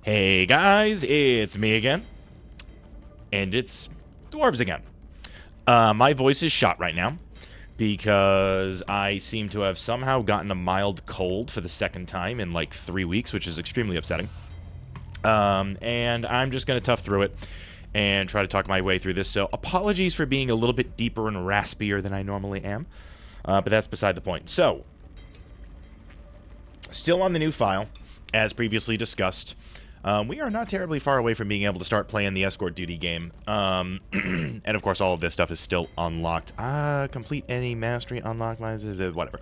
Hey guys, it's me again. And it's Dwarves again. My voice is shot right now because I seem to have somehow gotten a mild cold for the second time in like 3 weeks, which is extremely upsetting. And I'm just going to tough through it and try to talk my way through this. So apologies for being a little bit deeper and raspier than I normally am. But that's beside the point. So, still on the new file, as previously discussed. We are not terribly far away from being able to start playing the escort duty game. And of course, all of this stuff is still unlocked. Complete any mastery, unlock, whatever.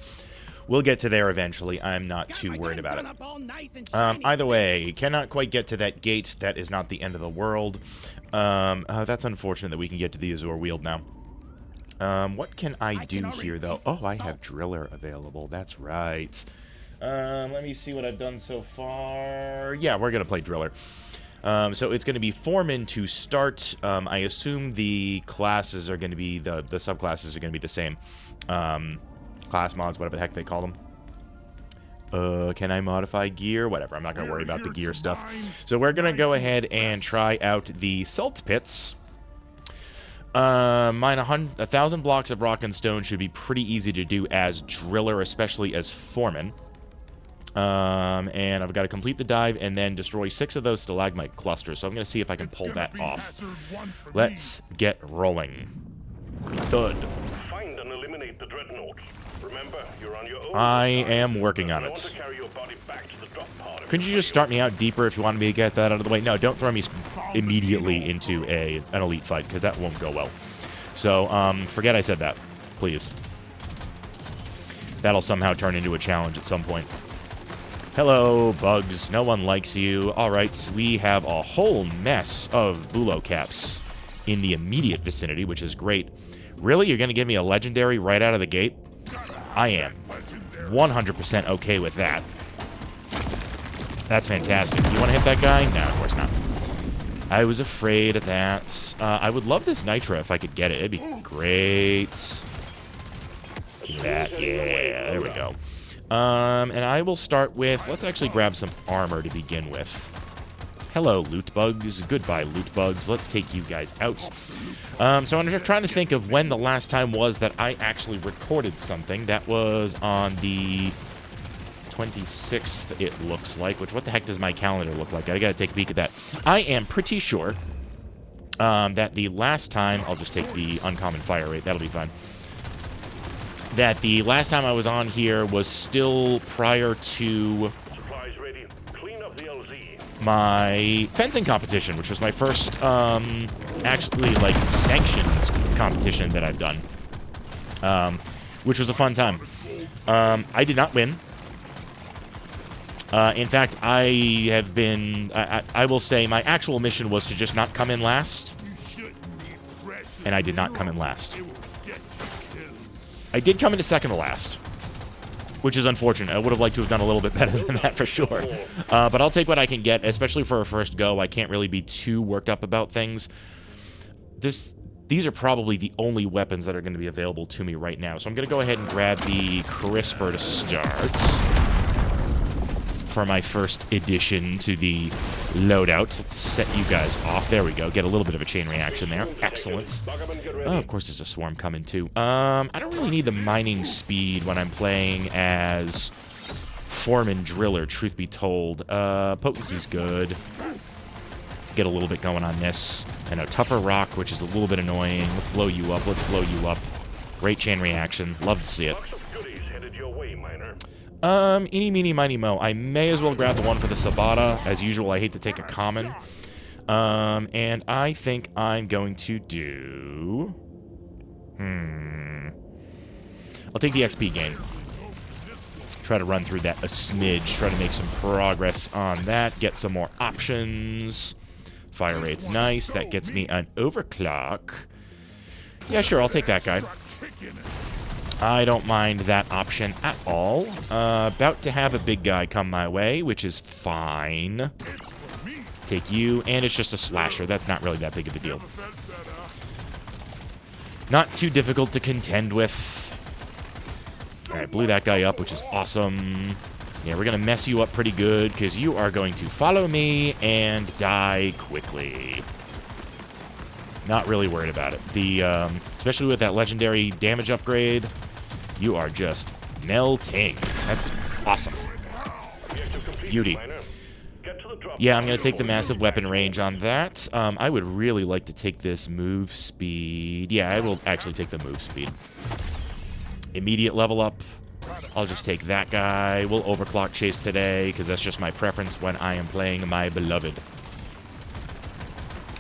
We'll get to there eventually. I'm not too worried about it. Either way, cannot quite get to that gate. That is not the end of the world. That's unfortunate that we can get to the Azure Wield now. What can I do here, though? Oh, I have Driller available. That's right. Let me see what I've done so far. Yeah, we're going to play Driller. So it's going to be Foreman to start. I assume the classes are going to be, the subclasses are going to be the same. Class mods, whatever the heck they call them. Can I modify gear? Whatever, I'm not going to worry about the gear stuff. So we're going to go ahead and try out the Salt Pits. Mine 1,000 blocks of rock and stone should be pretty easy to do as Driller, especially as Foreman. And I've got to complete the dive and then destroy 6 of those stalagmite clusters. So I'm going to see if I can pull that off. Let's get rolling. Thud. Find and eliminate the dreadnought. Remember, you're on your own. I am working on it. Couldn't you just start me out deeper if you wanted me to get that out of the way? No, don't throw me immediately into an elite fight, because that won't go well. So, forget I said that, please. That'll somehow turn into a challenge at some point. Hello, bugs. No one likes you. Alright, we have a whole mess of bulo caps in the immediate vicinity, which is great. Really? You're going to give me a legendary right out of the gate? I am 100% okay with that. That's fantastic. You want to hit that guy? No, of course not. I was afraid of that. I would love this Nitra if I could get it. It'd be great. Yeah, there we go. And I will start with, let's actually grab some armor to begin with. Hello, loot bugs. Goodbye, loot bugs. Let's take you guys out. So I'm just trying to think of when the last time was that I actually recorded something. That was on the 26th, it looks like. Which, what the heck does my calendar look like? I gotta take a peek at that. I am pretty sure that the last time, I'll just take the uncommon fire rate. That'll be fine. That the last time I was on here was still prior to my fencing competition, which was my first, actually, like, sanctioned competition that I've done, which was a fun time. I did not win. In fact, I have been, I will say my actual mission was to just not come in last, and I did not come in last. I did come into second to last, which is unfortunate. I would have liked to have done a little bit better than that for sure. But I'll take what I can get, especially for a first go. I can't really be too worked up about things. These are probably the only weapons that are going to be available to me right now. So I'm going to go ahead and grab the Crisper to start for my first addition to the loadout. Let's set you guys off. There we go. Get a little bit of a chain reaction there. Excellent. Oh, of course there's a swarm coming too. I don't really need the mining speed when I'm playing as Foreman Driller, truth be told. Potency's good. Get a little bit going on this. I know, tougher rock, which is a little bit annoying. Let's blow you up. Let's blow you up. Great chain reaction. Love to see it. Eeny, meeny, miny, mo. I may as well grab the one for the Sabata. As usual, I hate to take a common. And I think I'm going to do... I'll take the XP gain. Try to run through that a smidge. Try to make some progress on that. Get some more options. Fire rate's nice. That gets me an overclock. Yeah, sure, I'll take that guy. I don't mind that option at all. About to have a big guy come my way, which is fine. Take you, and it's just a slasher. That's not really that big of a deal. Not too difficult to contend with. Alright, blew that guy up, which is awesome. Yeah, we're going to mess you up pretty good because you are going to follow me and die quickly. Not really worried about it. Especially with that legendary damage upgrade, you are just melting. That's awesome. Beauty. Yeah, I'm going to take the massive weapon range on that. I would really like to take this move speed. Yeah, I will actually take the move speed. Immediate level up. I'll just take that guy. We'll overclock chase today, because that's just my preference when I am playing my beloved.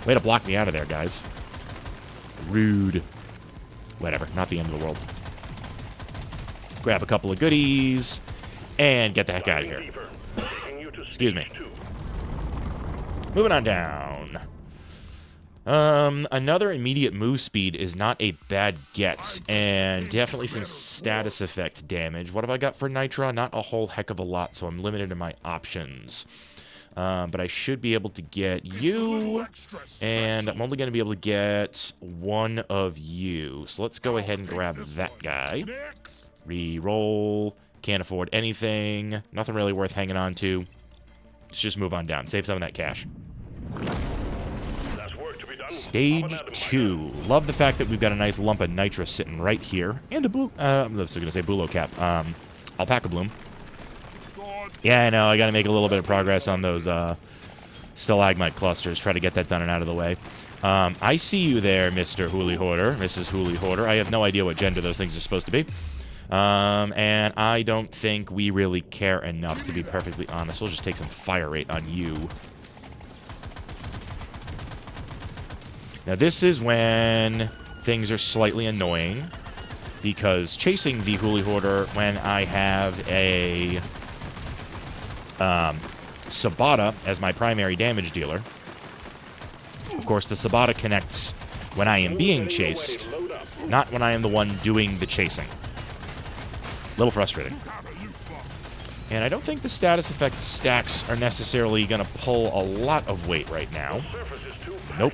Way to block me out of there, guys. Rude. Whatever, not the end of the world. Grab a couple of goodies, and get the heck out of here. Excuse me. Moving on down. Another immediate move speed is not a bad get, and definitely some status effect damage. What have I got for Nitra? Not a whole heck of a lot, so I'm limited in my options. But I should be able to get you, and I'm only going to be able to get one of you. So let's go ahead and grab that guy. Reroll. Can't afford anything. Nothing really worth hanging on to. Let's just move on down. Save some of that cash. Stage 2. Love the fact that we've got a nice lump of nitrous sitting right here. And a I'm going to say bulo cap. Alpaca bloom. Yeah, I know. I got to make a little bit of progress on those stalagmite clusters. Try to get that done and out of the way. I see you there, Mr. Hooly Hoarder. Mrs. Hooly Hoarder. I have no idea what gender those things are supposed to be. And I don't think we really care enough, to be perfectly honest. We'll just take some fire rate on you. Now, this is when things are slightly annoying, because chasing the Hooly Hoarder when I have a Sabata as my primary damage dealer. Of course, the Sabata connects when I am being chased, not when I am the one doing the chasing. A little frustrating. And I don't think the status effect stacks are necessarily going to pull a lot of weight right now. Nope.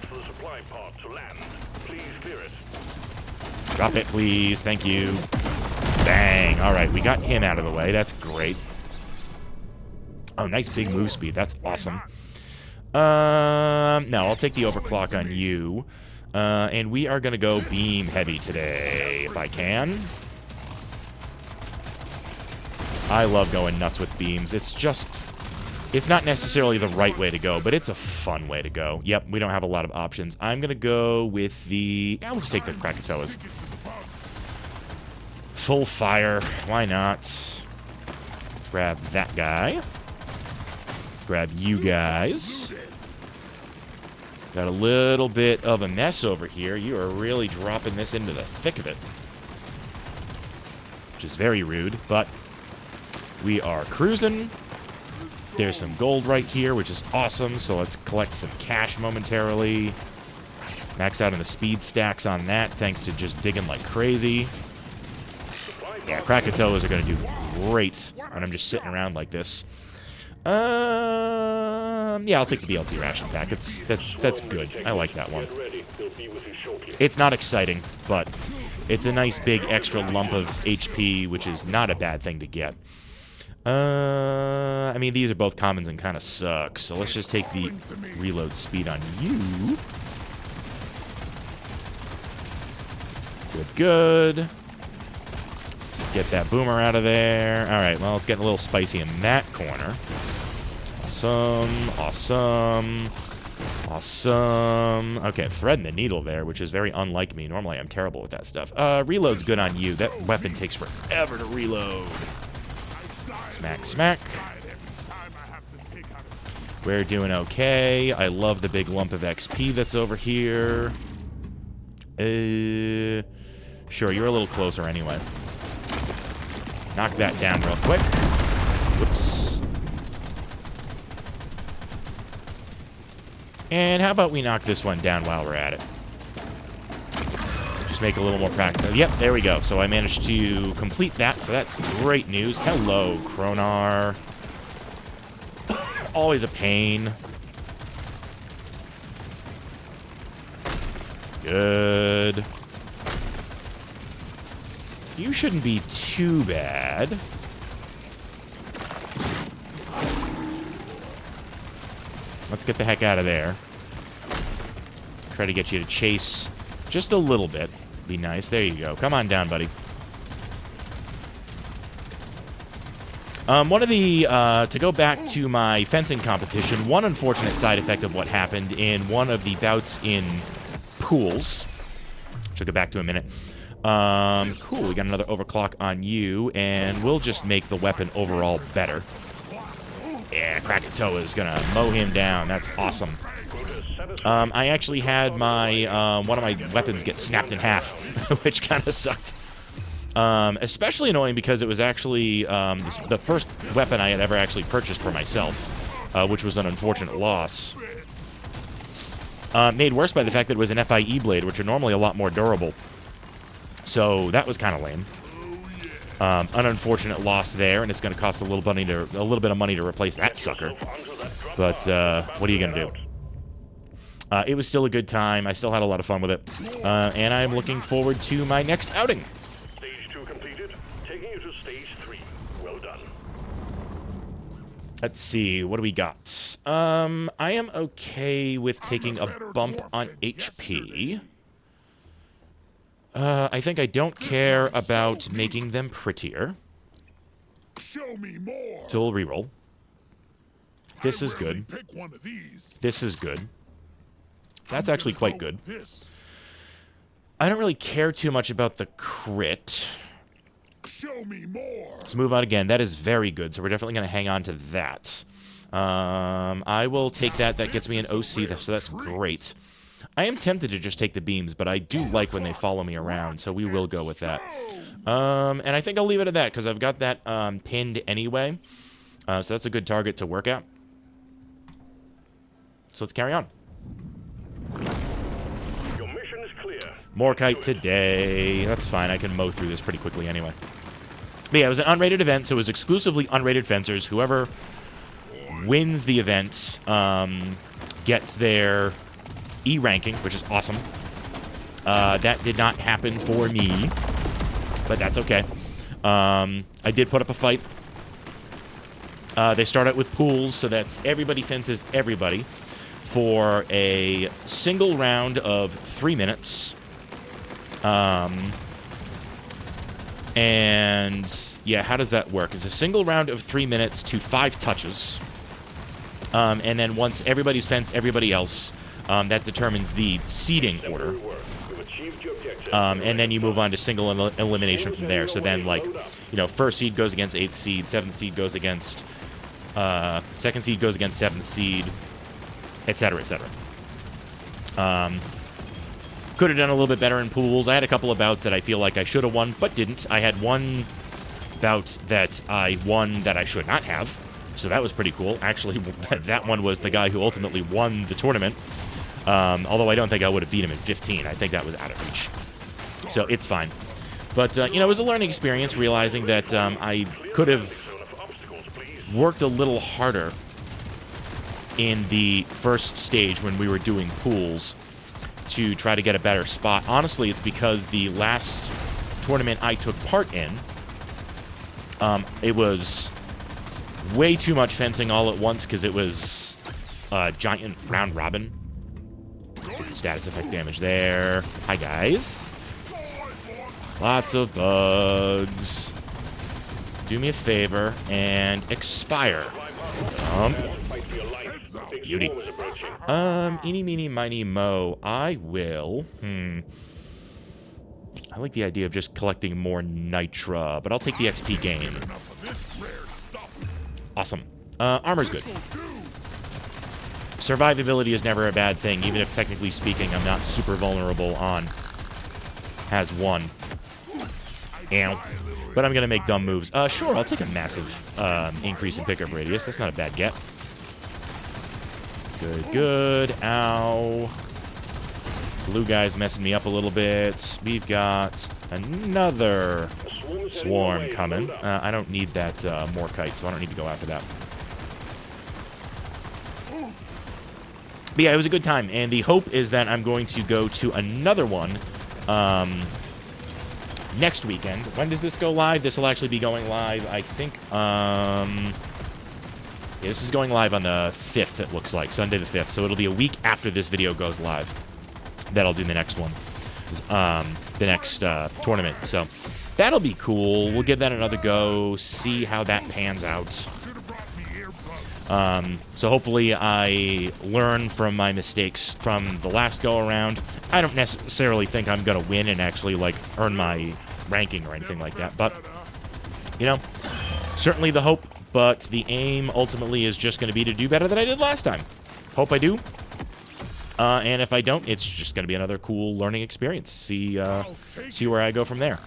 Drop it, please. Thank you. Bang. All right, we got him out of the way. That's great. Oh, nice big move speed. That's awesome. No, I'll take the overclock on you. And we are going to go beam heavy today, if I can. I love going nuts with beams. It's just... It's not necessarily the right way to go, but it's a fun way to go. Yep, we don't have a lot of options. I'm going to go with the... Yeah, let's take the Krakatoas. Full fire. Why not? Let's grab that guy. Grab you guys. Got a little bit of a mess over here. You are really dropping this into the thick of it. Which is very rude, but we are cruising. There's some gold right here, which is awesome, so let's collect some cash momentarily. Max out on the speed stacks on that, thanks to just digging like crazy. Yeah, Krakatoas are going to do great when I'm just sitting around like this. Yeah, I'll take the BLT ration pack. That's good. I like that one. It's not exciting, but it's a nice big extra lump of HP, which is not a bad thing to get. I mean, these are both commons and kind of suck, so let's just take the reload speed on you. Good. Let's get that boomer out of there. All right, well, it's getting a little spicy in that corner. Awesome, awesome, awesome. Okay, threading the needle there, which is very unlike me. Normally, I'm terrible with that stuff. Reload's good on you. That weapon takes forever to reload. Smack, smack. We're doing okay. I love the big lump of XP that's over here. Sure, you're a little closer anyway. Knock that down real quick. Whoops. And how about we knock this one down while we're at it? Just make it a little more practical. Yep, there we go. So I managed to complete that, so that's great news. Hello, Kronar. Always a pain. Good. You shouldn't be too bad. Let's get the heck out of there. Try to get you to chase just a little bit. Be nice. There you go. Come on down, buddy. One of the, to go back to my fencing competition, one unfortunate side effect of what happened in one of the bouts in pools, which I'll get back to in a minute. Cool, we got another overclock on you, and we'll just make the weapon overall better. Yeah, Krakatoa is gonna mow him down. That's awesome. I actually had my, one of my weapons get snapped in half, which kind of sucked. Especially annoying because it was actually the first weapon I had ever actually purchased for myself, which was an unfortunate loss. Made worse by the fact that it was an FIE blade, which are normally a lot more durable. So that was kind of lame. An unfortunate loss there, and it's going to cost a little bit of money to replace that sucker. But what are you going to do? It was still a good time. I still had a lot of fun with it, and I'm looking forward to my next outing. Let's see, what do we got? I am okay with taking a bump on HP. I think I don't care about making them prettier. Show me more. So we'll reroll. This is good. Pick one of these. This is good. That's actually quite good. This. I don't really care too much about the crit. Show me more. Let's move on again. That is very good, so we're definitely going to hang on to that. I will take that. That gets me an OC, so that's great. I am tempted to just take the beams, but I do like when they follow me around, so we will go with that. And I think I'll leave it at that, because I've got that pinned anyway. So that's a good target to work at. So let's carry on. Your mission is clear. More kite today. That's fine. I can mow through this pretty quickly anyway. But yeah, it was an unrated event, so it was exclusively unrated fencers. Whoever wins the event gets their E ranking, which is awesome. That did not happen for me, but that's okay. I did put up a fight. They start out with pools, so that's everybody fences everybody for a single round of 3 minutes. And yeah, how does that work? It's a single round of 3 minutes to 5 touches. And then once everybody's fenced everybody else, that determines the seeding order. And then you move on to single elimination from there. So then, like, you know, first seed goes against 8th seed, 7th seed goes against, second seed goes against 7th seed, etc., etc. Could have done a little bit better in pools. I had a couple of bouts that I feel like I should have won, but didn't. I had one bout that I won that I should not have, so that was pretty cool. Actually, that one was the guy who ultimately won the tournament, although I don't think I would have beat him in 15. I think that was out of reach. So it's fine. But, you know, it was a learning experience, realizing that I could have worked a little harder in the first stage when we were doing pools to try to get a better spot. Honestly, it's because the last tournament I took part in, it was way too much fencing all at once because it was giant round robin. Status effect damage there. Hi, guys. Lots of bugs. Do me a favor and expire. Beauty. Eeny, meeny, miny, mo. I will. I like the idea of just collecting more nitra, but I'll take the XP gain. Awesome. Armor's good. Survivability is never a bad thing, even if technically speaking I'm not super vulnerable on has one. Ow. But I'm gonna make dumb moves. Sure, I'll take a massive increase in pickup radius. That's not a bad get. Good, good. Ow. Blue guy's messing me up a little bit. We've got another swarm coming. I don't need that Morkite, so I don't need to go after that. But yeah, it was a good time, and the hope is that I'm going to go to another one next weekend. When does this go live? This will actually be going live, I think, Yeah, this is going live on the 5th, it looks like. Sunday the 5th. So it'll be a week after this video goes live that I'll do the next one. The next tournament. So that'll be cool. We'll give that another go, see how that pans out. So hopefully I learn from my mistakes from the last go-around. I don't necessarily think I'm going to win and actually, like, earn my ranking or anything like that. But, you know, certainly the hope. But the aim ultimately is just going to be to do better than I did last time. Hope I do. And if I don't, it's just going to be another cool learning experience. See where I go from there.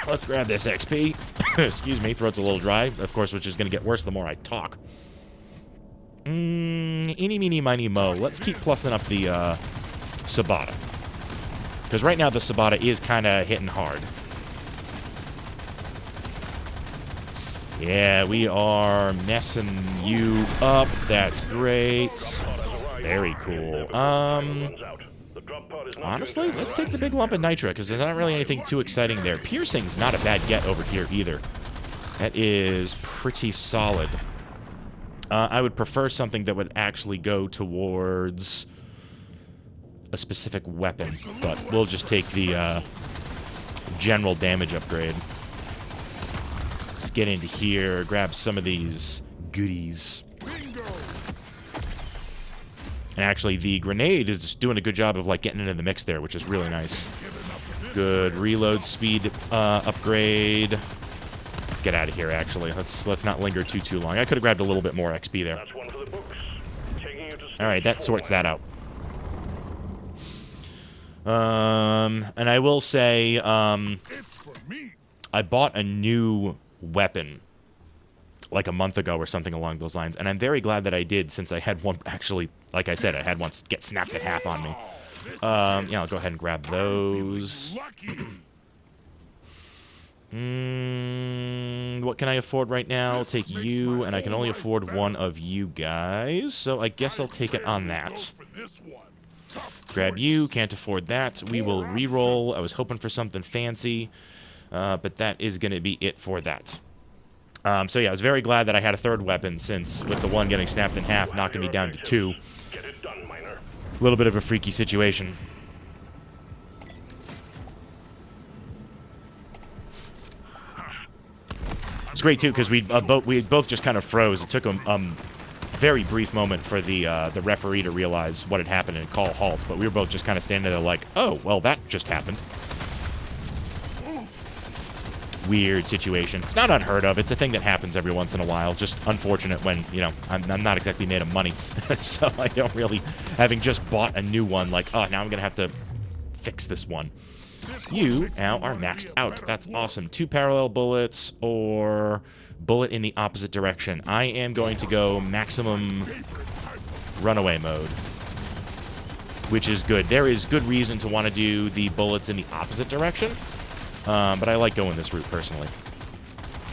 Let's grab this XP. Excuse me, throat's a little dry. Of course, which is going to get worse the more I talk. Eeny, meeny, miny, mo. Let's keep plussing up the Sabata. Because right now the Sabata is kind of hitting hard. Yeah, we are messing you up. That's great. Very cool. Honestly, let's take the big lump of nitra, because there's not really anything too exciting there. Piercing's not a bad get over here either. That is pretty solid. I would prefer something that would actually go towards a specific weapon, but we'll just take the general damage upgrade. Let's get into here, grab some of these goodies. And actually, the grenade is doing a good job of, like, getting into the mix there, which is really nice. Good reload speed upgrade. Let's get out of here, actually. Let's not linger too long. I could have grabbed a little bit more XP there. That's one for the books. All right, that sorts that out. And I will say, I bought a new weapon like a month ago or something along those lines, and I'm very glad that I did, since I had one, actually, like I said, I had one get snapped in half on me. Yeah, I'll go ahead and grab those. What can I afford right now? I'll take you, and I can only afford one of you guys, so I guess I'll take it on that. Grab you, can't afford that. We will re-roll. I was hoping for something fancy, but that is going to be it for that. So yeah, I was very glad that I had a third weapon, since with the one getting snapped in half, knocking me down to 2. Get it done, Miner. A little bit of a freaky situation. It's great too, because we both just kind of froze. It took a very brief moment for the referee to realize what had happened and call halt, but we were both just kind of standing there like, oh, well, that just happened. Weird situation. It's not unheard of. It's a thing that happens every once in a while. Just unfortunate when, you know, I'm not exactly made of money. So I don't really, having just bought a new one, like, oh, now I'm going to have to fix this one. You now are maxed out. That's awesome. 2 parallel bullets or bullet in the opposite direction. I am going to go maximum runaway mode, which is good. There is good reason to want to do the bullets in the opposite direction. But I like going this route, personally.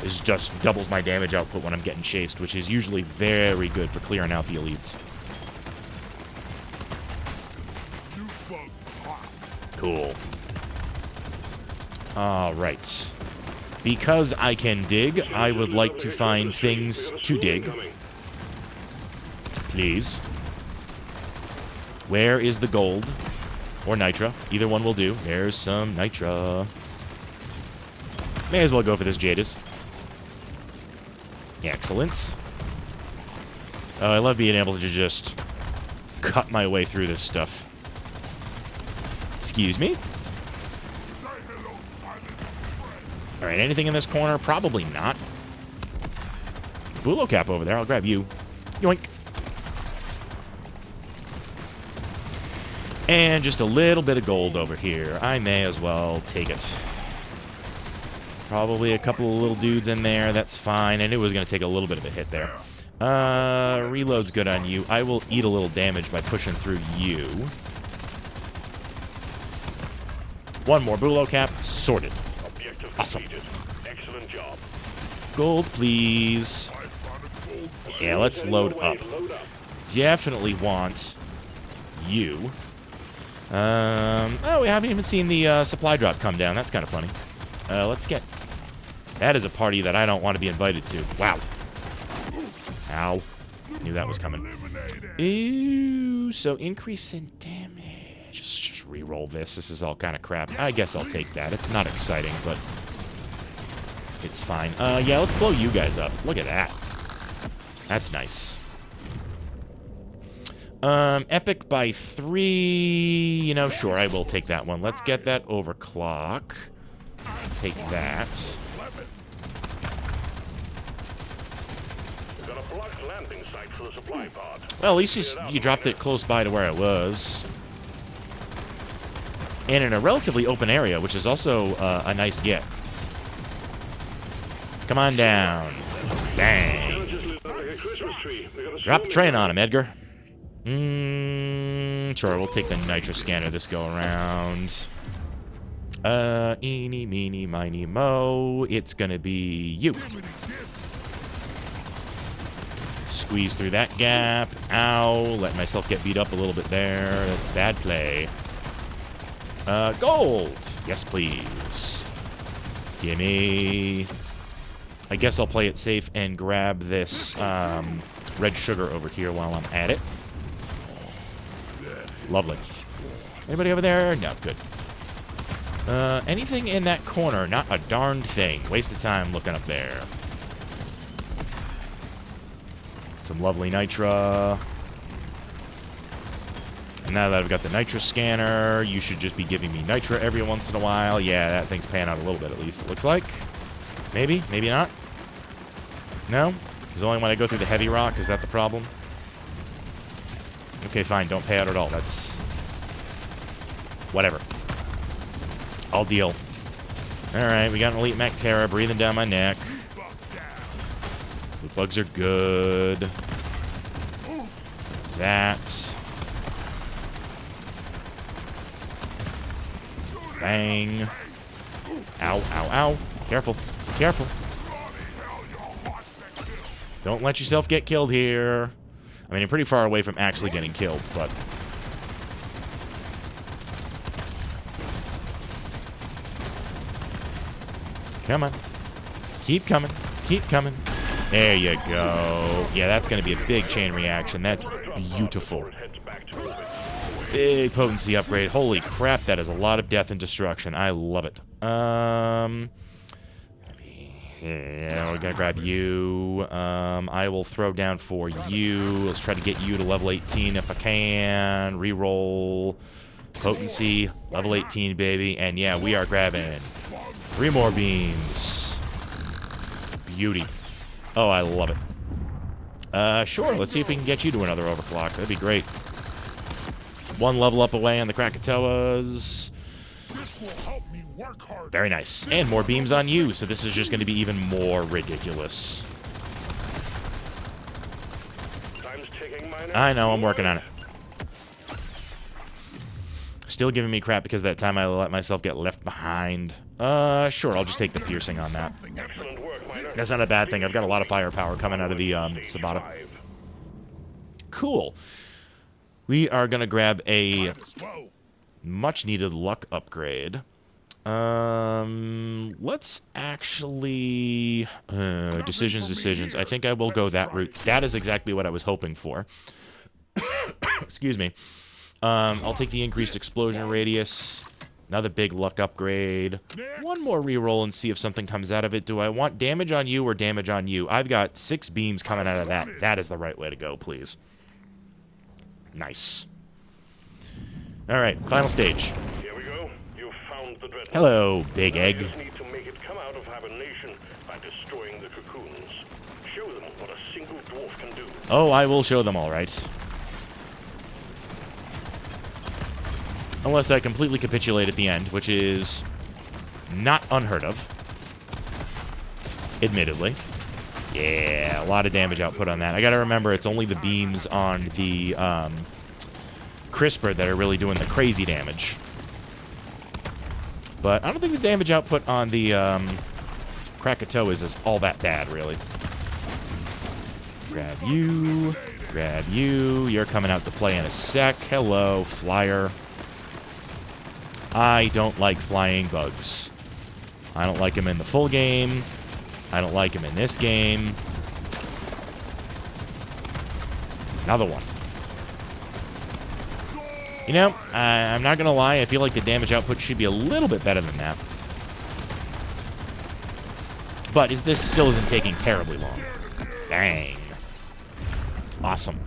It just doubles my damage output when I'm getting chased, which is usually very good for clearing out the elites. Cool. Alright. Because I can dig, I would like to find things to dig. Please. Where is the gold? Or nitra. Either one will do. There's some nitra. May as well go for this Jadis. Excellent. Oh, I love being able to just cut my way through this stuff. Excuse me? Alright, anything in this corner? Probably not. Bulo cap over there. I'll grab you. Yoink. And just a little bit of gold over here. I may as well take it. Probably a couple of little dudes in there. That's fine. I knew it was going to take a little bit of a hit there. Reload's good on you. I will eat a little damage by pushing through you. One more Bulo cap. Sorted. Awesome. Excellent job. Gold, please. Yeah, let's load up. Definitely want you. Oh, we haven't even seen the supply drop come down. That's kind of funny. Let's get... That is a party that I don't want to be invited to. Wow. Ow. Knew that was coming. Ew, so increase in damage. Just re-roll this. This is all kind of crap. I guess I'll take that. It's not exciting, but it's fine. Yeah, let's blow you guys up. Look at that. That's nice. Epic by 3. You know, sure, I will take that one. Let's get that overclock. Take that. We've got a blocked landing site for the supply pod. Well, at least you dropped it close by to where it was. And in a relatively open area, which is also a nice get. Come on down. Bang. Drop the train on him, Edgar. Sure, we'll take the nitro scanner this go around. Eeny, meeny, miny, mo. It's gonna be you. Squeeze through that gap. Ow. Let myself get beat up a little bit there. That's bad play. Gold. Yes, please. Gimme. I guess I'll play it safe and grab this red sugar over here while I'm at it. Lovely. Anybody over there? No, good. Anything in that corner? Not a darned thing. Waste of time looking up there. Some lovely nitra. And now that I've got the nitra scanner, you should just be giving me nitra every once in a while. Yeah, that thing's paying out a little bit at least, it looks like. Maybe? Maybe not? No? Is it only when I go through the heavy rock? Is that the problem? Okay, fine. Don't pay out at all. That's... whatever. I'll deal. Alright, we got an Elite Mech Terra breathing down my neck. The bugs are good. That. Bang. Ow, ow, ow. Careful. Careful. Don't let yourself get killed here. I mean, you're pretty far away from actually getting killed, but... come on. Keep coming. Keep coming. There you go. Yeah, that's going to be a big chain reaction. That's beautiful. Big potency upgrade. Holy crap, that is a lot of death and destruction. I love it. Yeah, we're gonna grab you. I will throw down for you. Let's try to get you to level 18 if I can. Reroll. Potency. Level 18, baby. And yeah, we are grabbing 3 more beams. Beauty. Oh, I love it. Sure, let's see if we can get you to another overclock. That'd be great. 1 level up away on the Krakatoas. Very nice. And more beams on you, so this is just going to be even more ridiculous. I know, I'm working on it. Still giving me crap because that time I let myself get left behind. Sure, I'll just take the piercing on that. That's not a bad thing. I've got a lot of firepower coming out of the Sabata. Cool. We are going to grab a much-needed luck upgrade. Let's actually... decisions. I think I will go that route. That is exactly what I was hoping for. Excuse me. I'll take the increased explosion radius. Another big luck upgrade. 1 more reroll and see if something comes out of it. Do I want damage on you or damage on you? I've got 6 beams coming out of that. That is the right way to go, please. Nice. Alright, final stage. Here we go. You found the dreadnought. Hello, big egg. You just need to make it come out of hibernation by destroying the cocoons. Show them what a single dwarf can do. Oh, I will show them all right. Unless I completely capitulate at the end, which is not unheard of. Admittedly. Yeah, a lot of damage output on that. I gotta remember, it's only the beams on the Crisper that are really doing the crazy damage. But I don't think the damage output on the Krakatoa is all that bad, really. Grab you. Grab you. You're coming out to play in a sec. Hello, flyer. I don't like flying bugs. I don't like them in the full game. I don't like them in this game. Another one. You know, I'm not going to lie. I feel like the damage output should be a little bit better than that. But this still isn't taking terribly long. Dang. Awesome.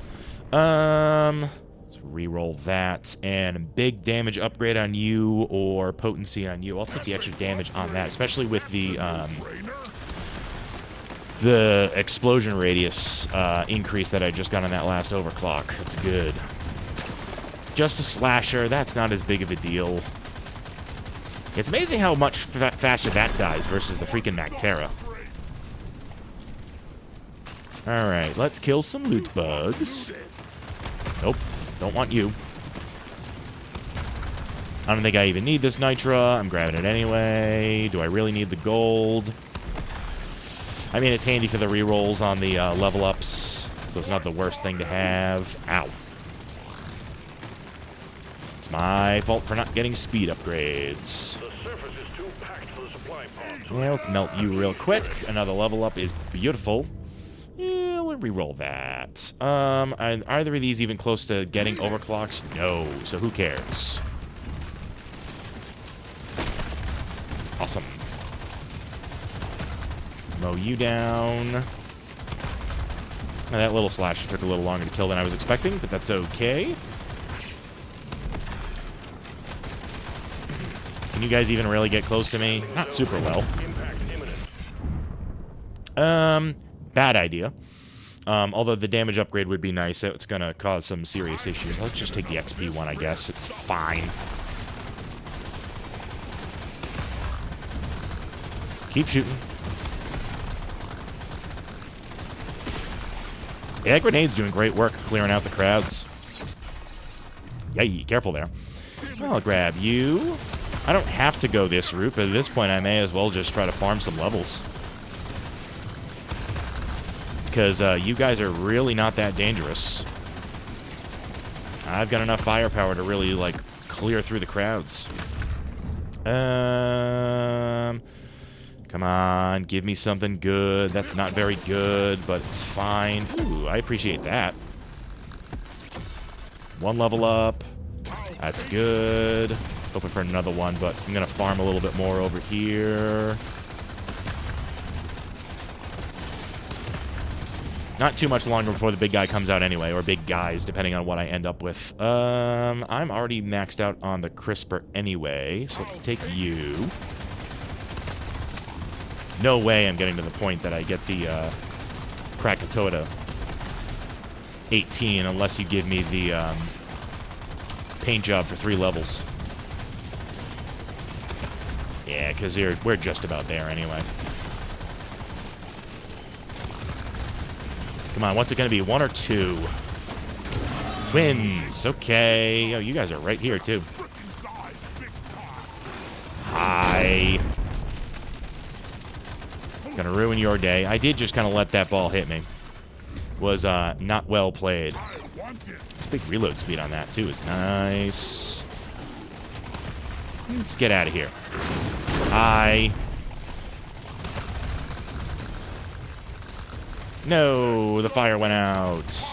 Let's re-roll that. And big damage upgrade on you or potency on you. I'll take the extra damage on that, especially with the explosion radius increase that I just got on that last overclock. That's good. Just a slasher. That's not as big of a deal. It's amazing how much faster that dies versus the freaking Mactera. Alright, let's kill some loot bugs. Nope, don't want you. I don't think I even need this Nitra. I'm grabbing it anyway. Do I really need the gold? I mean, it's handy for the rerolls on the level ups, so it's not the worst thing to have. Ow. It's my fault for not getting speed upgrades. The surface is too packed for the supply pods. Yeah, let's melt you real quick. Another level up is beautiful. Yeah, we'll re-roll that. Are either of these even close to getting overclocks? No, so who cares? Awesome. Mow you down. Now, that little slasher took a little longer to kill than I was expecting, but that's okay. Can you guys even really get close to me? Not super well. Impact imminent. Bad idea. Although the damage upgrade would be nice. It's going to cause some serious issues. Let's just take the XP one, I guess. It's fine. Keep shooting. Yeah, that grenade's doing great work clearing out the crowds. Yay, careful there. I'll grab you. I don't have to go this route, but at this point I may as well just try to farm some levels. Because you guys are really not that dangerous. I've got enough firepower to really, like, clear through the crowds. Come on, give me something good. That's not very good, but it's fine. Ooh, I appreciate that. One level up. That's good. Hoping for another one, but I'm going to farm a little bit more over here. Not too much longer before the big guy comes out anyway, or big guys, depending on what I end up with. I'm already maxed out on the crisper anyway, so let's take you. No way I'm getting to the point that I get the Krakatoa to 18 unless you give me the paint job for 3 levels. Yeah, because we're just about there anyway. Come on, what's it going to be? 1 or 2? Twins. Okay. Oh, you guys are right here, too. Hi. Gonna ruin your day. I did just kind of let that ball hit me. Was not well played. This big reload speed on that, too, is nice. Let's get out of here. Hi. No, the fire went out.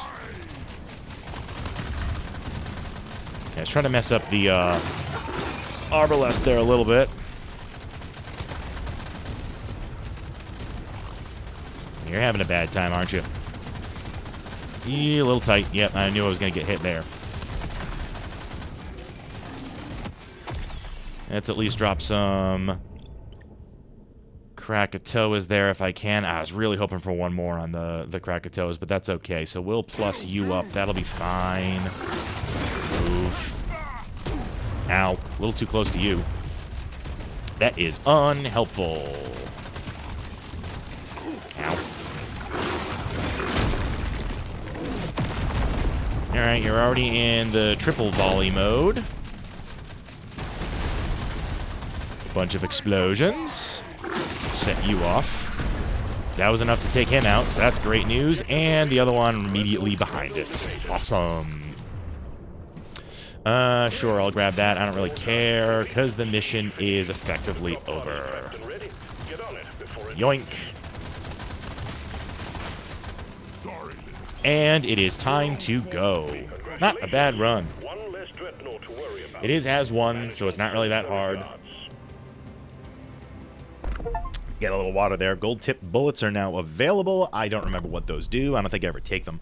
Yeah, let's try to mess up the Arbalest there a little bit. You're having a bad time, aren't you? Yeah, a little tight. Yep, I knew I was going to get hit there. Let's at least drop some Krakatoas there if I can. I was really hoping for one more on the Krakatoas, but that's okay. So we'll plus you up. That'll be fine. Move. Ow. A little too close to you. That is unhelpful. Ow. Alright, you're already in the triple volley mode. Bunch of explosions. Set you off. That was enough to take him out, so that's great news. And the other one immediately behind it. Awesome. Sure, I'll grab that. I don't really care, because the mission is effectively over. Yoink. And it is time to go. Not a bad run. One less dreadnought to worry about. It is as one, so it's not really that hard. Get a little water there. Gold tip bullets are now available. I don't remember what those do. I don't think I ever take them.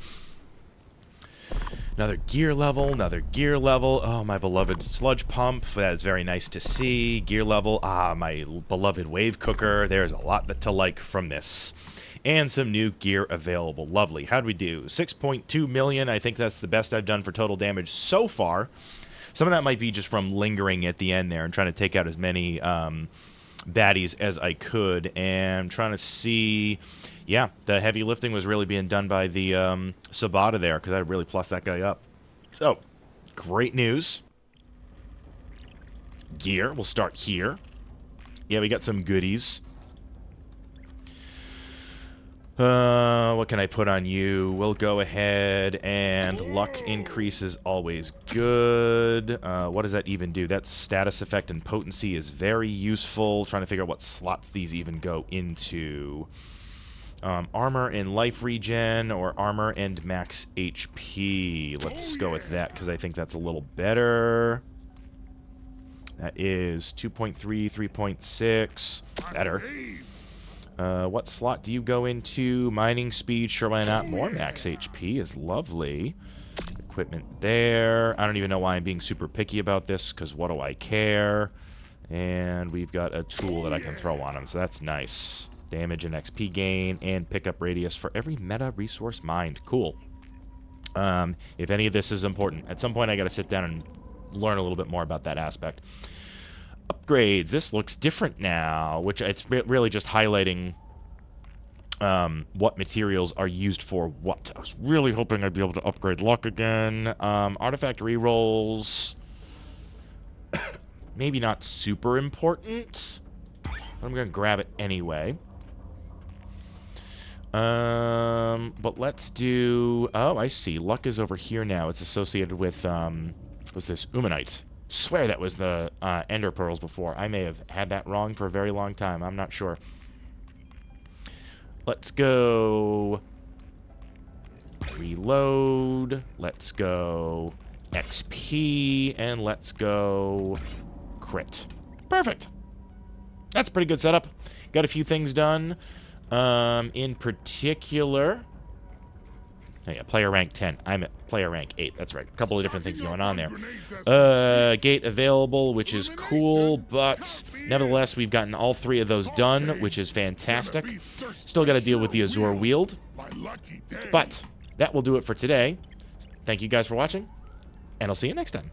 Another gear level, another gear level. Oh, my beloved sludge pump. That is very nice to see. Gear level. Ah, my beloved wave cooker. There's a lot to like from this. And some new gear available. Lovely. How'd we do? 6.2 million. I think that's the best I've done for total damage so far. Some of that might be just from lingering at the end there and trying to take out as many baddies as I could. And trying to see... Yeah, the heavy lifting was really being done by the Sabata there, because I really plussed that guy up. So, great news. Gear, we'll start here. Yeah, we got some goodies. What can I put on you? We'll go ahead and luck increase is always good. What does that even do? That status effect and potency is very useful. Trying to figure out what slots these even go into. Armor and life regen, or armor and max HP. Let's go with that, because I think that's a little better. That is 2.3, 3.6. Better. What slot do you go into? Mining speed, sure, why not? More max HP is lovely. Equipment there. I don't even know why I'm being super picky about this, because what do I care? And we've got a tool that I can throw on him, so that's nice. Damage and XP gain, and pickup radius for every meta resource mined. Cool. If any of this is important, at some point I got to sit down and learn a little bit more about that aspect. Upgrades. This looks different now, which it's really just highlighting what materials are used for what. I was really hoping I'd be able to upgrade luck again. Artifact rerolls. Maybe not super important. I'm going to grab it anyway. But let's do... Oh, I see. Luck is over here now. It's associated with, what's this? Umanite. Swear that was the Ender Pearls before. I may have had that wrong for a very long time. I'm not sure. Let's go... Reload. Let's go... XP. And let's go... Crit. Perfect. That's a pretty good setup. Got a few things done. In particular... Oh yeah, player rank 10. I'm at player rank 8. That's right. A couple of different things going on there. Gate available, which is cool, but nevertheless, we've gotten all 3 of those done, which is fantastic. Still got to deal with the Azure Wield. But that will do it for today. Thank you guys for watching, and I'll see you next time.